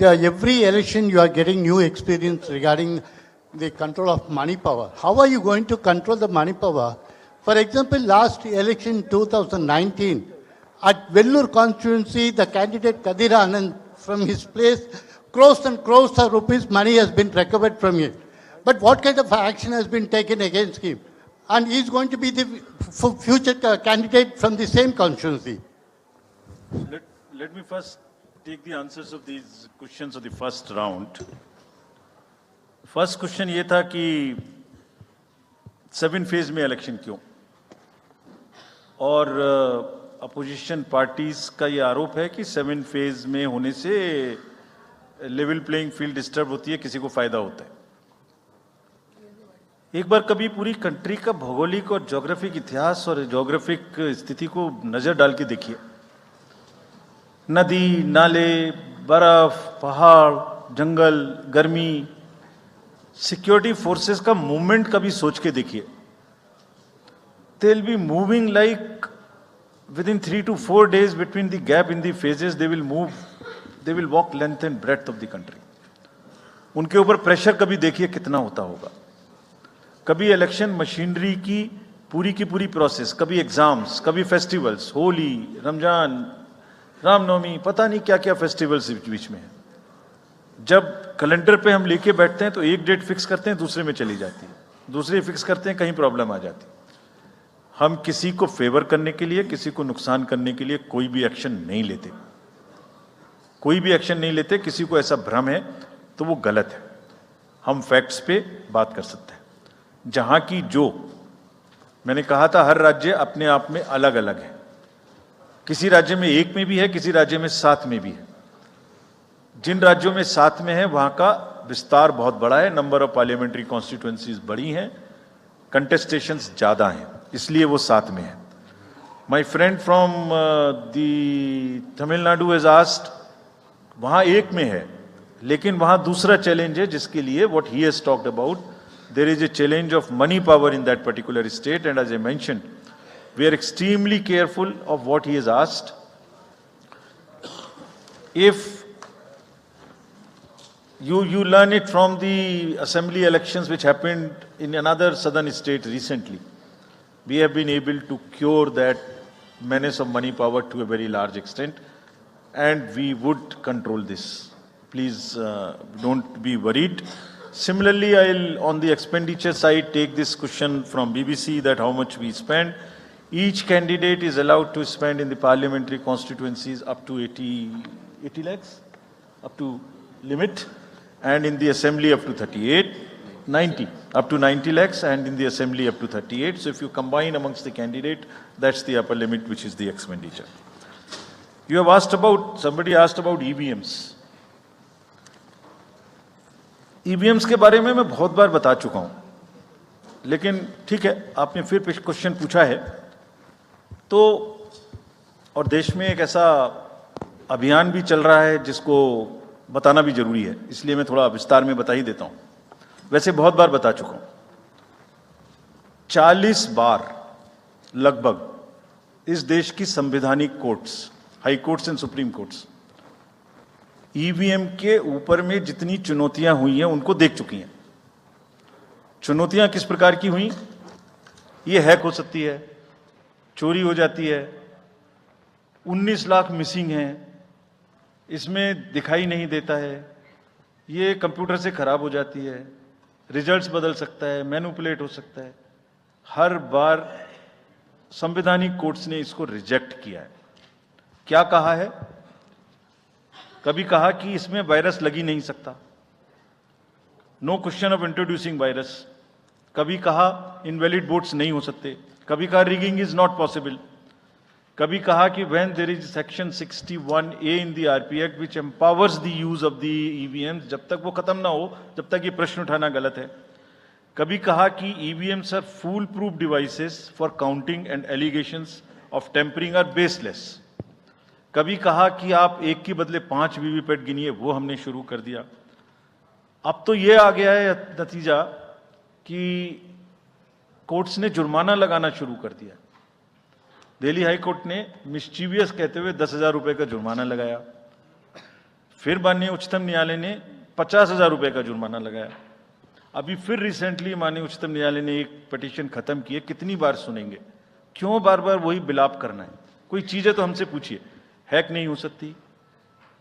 Yeah, every election you are getting new experience regarding the control of money power. How are you going to control the money power? For example, last election 2019, at Vellore constituency, the candidate Kadir Anand, from his place, crores and crores of rupees money has been recovered from him. But what kind of action has been taken against him? And he's going to be the future candidate from the same constituency. Let me first take the answers of these questions of the first round. First question ये था कि 7 phase में election क्यों, और opposition parties का ये आरोप है कि 7 फेज में होने से लेवल प्लेइंग फील्ड डिस्टर्ब होती है, किसी को फायदा होता है। एक बार कभी पूरी कंट्री का भौगोलिक और ज्योग्राफिक इतिहास और ज्योग्राफिक स्थिति को नजर डाल के देखिए। नदी, नाले, बर्फ, पहाड़, जंगल, गर्मी, सिक्योरिटी फोर्सेस का मूवमेंट कभी सोच के देखिए। They will be moving like within 3 to 4 days between the gap in the phases, they will move, they will walk length and breadth of the country. उनके ऊपर प्रेशर कभी देखिए कितना होता होगा। कभी इलेक्शन मशीनरी की पूरी प्रोसेस, कभी एग्जाम्स, कभी फेस्टिवल्स, होली, रमजान, रामनवमी, पता नहीं क्या क्या फेस्टिवल्स बीच में है। जब कैलेंडर पे हम लेके बैठते हैं तो एक डेट फिक्स करते हैं, दूसरे में चली जाती है, दूसरे फिक्स करते हैं, कहीं प्रॉब्लम आ जाती है। हम किसी को फेवर करने के लिए, किसी को नुकसान करने के लिए कोई भी एक्शन नहीं लेते, कोई भी एक्शन नहीं लेते। किसी को ऐसा भ्रम है तो वो गलत है। हम फैक्ट्स पे बात कर सकते हैं। जहां की जो मैंने कहा था, हर राज्य अपने आप में अलग अलग है। किसी राज्य में 1 में भी है, किसी राज्य में 7 में भी है। जिन राज्यों में 7 में है वहां का विस्तार बहुत बड़ा है, नंबर ऑफ पार्लियामेंट्री कॉन्स्टिट्यूएंसीज बड़ी हैं, कंटेस्टेशंस ज्यादा हैं, इसलिए वो 7 में है। My friend from the Tamil Nadu has asked, वहां 1 में है, लेकिन वहां दूसरा चैलेंज है जिसके लिए what he has talked about, there is a challenge of money power in that particular state, and as I mentioned we are extremely careful of what he has asked. If You learn it from the assembly elections which happened in another southern state recently. We have been able to cure that menace of money power to a very large extent, and we would control this. Please don't be worried. Similarly, I'll on the expenditure side take this question from BBC that how much we spend. Each candidate is allowed to spend in the parliamentary constituencies up to 80 lakhs, up to limit. And in the assembly up to 90 up to 90 lakhs, and in the assembly up to 38. So if you combine amongst the candidate, that's the upper limit, which is the expenditure. You have asked about, somebody asked about EVMs. EVMs के बारे में मैं बहुत बार बता चुका हूं, लेकिन ठीक है, आपने फिर क्वेश्चन पूछा है तो, और देश में एक ऐसा अभियान भी चल रहा है जिसको बताना भी जरूरी है, इसलिए मैं थोड़ा विस्तार में बता ही देता हूं। वैसे बहुत बार बता चुका हूं, 40 बार लगभग इस देश की संवैधानिक courts, high courts and supreme courts EVM के ऊपर में जितनी चुनौतियां हुई हैं उनको देख चुकी हैं। चुनौतियां किस प्रकार की हुई? ये हैक हो सकती है, चोरी हो जाती है, 19 लाख मिसिंग हैं, इसमें दिखाई नहीं देता है, ये कंप्यूटर से खराब हो जाती है, रिजल्ट्स बदल सकता है, मैनिपुलेट हो सकता है। हर बार संवैधानिक कोर्ट्स ने इसको रिजेक्ट किया है। क्या कहा है? कभी कहा कि इसमें वायरस लग ही नहीं सकता, no question of introducing virus. कभी कहा इनवैलिड वोट्स नहीं हो सकते, कभी कहा रिगिंग इज नॉट पॉसिबल, कभी कहा कि when there is section 61A in the RP Act which empowers the use of the EVMs, जब तक वो खत्म ना हो जब तक ये प्रश्न उठाना गलत है। कभी कहा कि EVMs are fool proof devices for counting and allegations of tampering are baseless। कभी कहा कि आप 1 के बदले 5 वीवीपैट गिनिए, वो हमने शुरू कर दिया। अब तो ये आ गया है नतीजा कि कोर्ट्स ने जुर्माना लगाना शुरू कर दिया। दिल्ली हाई कोर्ट ने मिस्चीवियस कहते हुए 10,000 रुपए का जुर्माना लगाया। फिर माननीय उच्चतम न्यायालय ने 50,000 रुपए का जुर्माना लगाया। अभी फिर रिसेंटली माननीय उच्चतम न्यायालय ने एक पिटीशन खत्म की है। कितनी बार सुनेंगे? क्यों बार बार वही बिलाप करना है? कोई चीजें तो हमसे पूछिए। हैक नहीं हो सकती,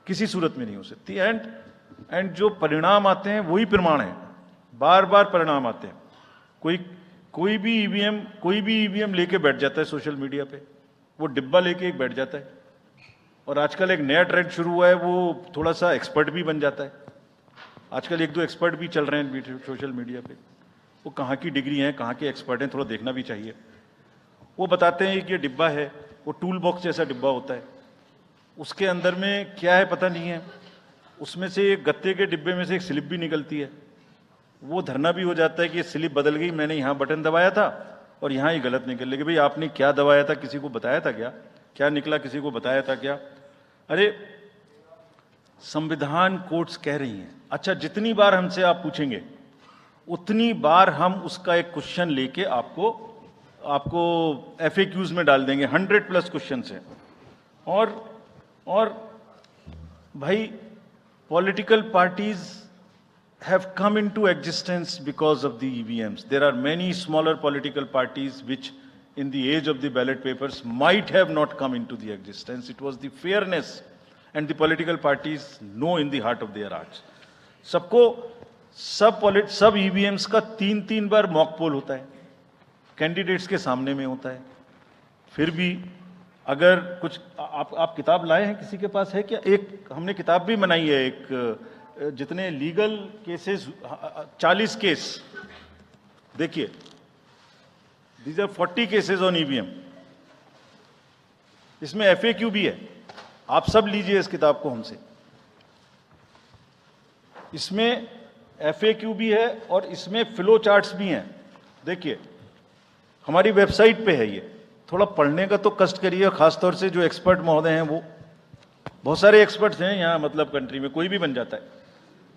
किसी सूरत में नहीं हो सकती। एंड जो परिणाम आते हैं वही प्रमाण है। बार बार परिणाम आते हैं। कोई भी ईवीएम लेके बैठ जाता है सोशल मीडिया पे, वो डिब्बा लेके एक बैठ जाता है। और आजकल एक नया ट्रेंड शुरू हुआ है, वो थोड़ा सा एक्सपर्ट भी बन जाता है। आजकल 1-2 एक्सपर्ट भी चल रहे हैं सोशल मीडिया पे। वो कहाँ की डिग्री हैं, कहाँ के एक्सपर्ट हैं, थोड़ा देखना भी चाहिए। वो बताते हैं कि ये डिब्बा है, वो टूल बॉक्स जैसा डिब्बा होता है, उसके अंदर में क्या है पता नहीं है। उसमें से एक गत्ते के डिब्बे में से एक स्लिप भी निकलती है। वो धरना भी हो जाता है कि ये स्लिप बदल गई, मैंने यहाँ बटन दबाया था और यहाँ ही गलत निकल लगी। भाई आपने क्या दबाया था, किसी को बताया था क्या? क्या निकला, किसी को बताया था क्या? अरे संविधान कोर्ट्स कह रही हैं। अच्छा, जितनी बार हमसे आप पूछेंगे उतनी बार हम उसका एक क्वेश्चन लेके आपको FAQs में डाल देंगे। 100+ क्वेश्चन हैं। और भाई political parties have come into existence because of the EVMs. There are many smaller political parties which in the age of the ballot papers might have not come into the existence. It was the fairness and the political parties know in the heart of their hearts. सब EVMs का 3-3 बार mock poll होता है, candidates के सामने में होता है। फिर भी अगर कुछ आप किताब लाए हैं, किसी के पास है क्या? एक हमने किताब भी बनाई है, एक जितने लीगल केसेस 40 केस, देखिए these are 40 cases on EVM. इसमें FAQ भी है, आप सब लीजिए इस किताब को हमसे। इसमें FAQ भी है और इसमें फ्लो चार्ट्स भी हैं। देखिए हमारी वेबसाइट पे है ये। थोड़ा पढ़ने का तो कष्ट करिए, खासतौर से जो एक्सपर्ट महोदय हैं। वो बहुत सारे एक्सपर्ट्स हैं यहाँ, मतलब कंट्री में कोई भी बन जाता है,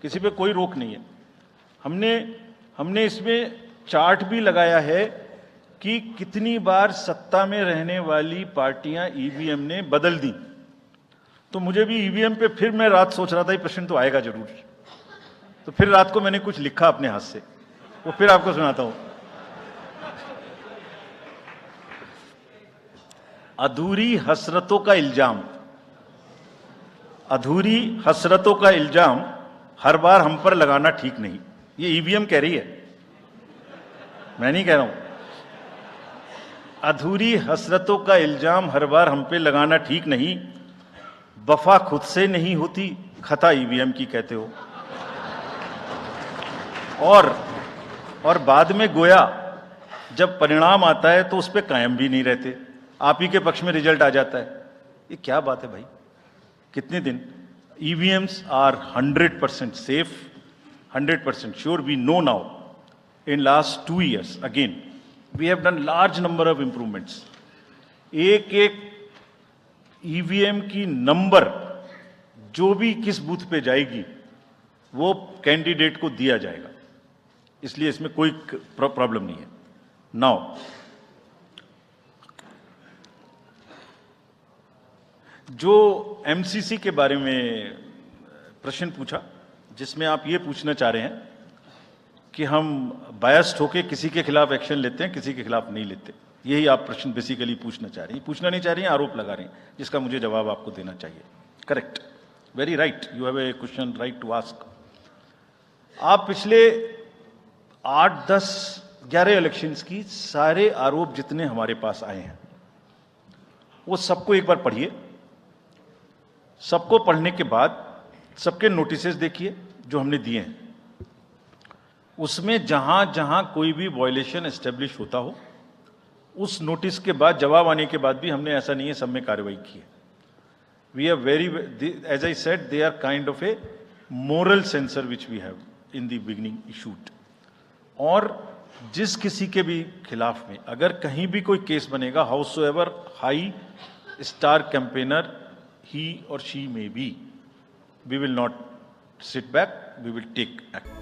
किसी पे कोई रोक नहीं है। हमने इसमें चार्ट भी लगाया है कि कितनी बार सत्ता में रहने वाली पार्टियां ईवीएम ने बदल दी। तो मुझे भी ईवीएम पे फिर मैं रात सोच रहा था ये प्रश्न तो आएगा जरूर, तो फिर रात को मैंने कुछ लिखा अपने हाथ से, वो फिर आपको सुनाता हूं। अधूरी हसरतों का इल्जाम, अधूरी हसरतों का इल्जाम हर बार हम पर लगाना ठीक नहीं। ये ईवीएम कह रही है, मैं नहीं कह रहा हूं। अधूरी हसरतों का इल्जाम हर बार हम पे लगाना ठीक नहीं। वफा खुद से नहीं होती, खता ईवीएम की कहते हो। और बाद में गोया जब परिणाम आता है तो उस पर कायम भी नहीं रहते, आप ही के पक्ष में रिजल्ट आ जाता है। ये क्या बात है भाई? कितने दिन? EVMs are 100% safe, 100% sure. We know now. In last 2 years, again, we have done large number of improvements. एक EVM की नंबर जो भी किस बूथ पे जाएगी वो कैंडिडेट को दिया जाएगा, इसलिए इसमें कोई प्रॉब्लम नहीं है। नाउ जो MCC के बारे में प्रश्न पूछा, जिसमें आप ये पूछना चाह रहे हैं कि हम बायस्ड होके किसी के खिलाफ एक्शन लेते हैं, किसी के खिलाफ नहीं लेते, यही आप प्रश्न बेसिकली पूछना चाह रहे हैं। पूछना नहीं चाह रही हैं, आरोप लगा रहे हैं, जिसका मुझे जवाब आपको देना चाहिए। Correct, very right, you have a question right to ask. आप पिछले 8, 10, 11 इलेक्शंस की सारे आरोप जितने हमारे पास आए हैं वो सबको एक बार पढ़िए। सबको पढ़ने के बाद सबके नोटिसेस देखिए जो हमने दिए हैं। उसमें जहां जहां कोई भी वायलेशन एस्टेब्लिश होता हो, उस नोटिस के बाद, जवाब आने के बाद भी हमने ऐसा नहीं है सब में कार्रवाई की है। We are very, as I said, they are kind of a moral censor which we have in the beginning issued. और जिस किसी के भी खिलाफ में अगर कहीं भी कोई केस बनेगा, however high star campaigner he or she may be, we will not sit back, we will take act.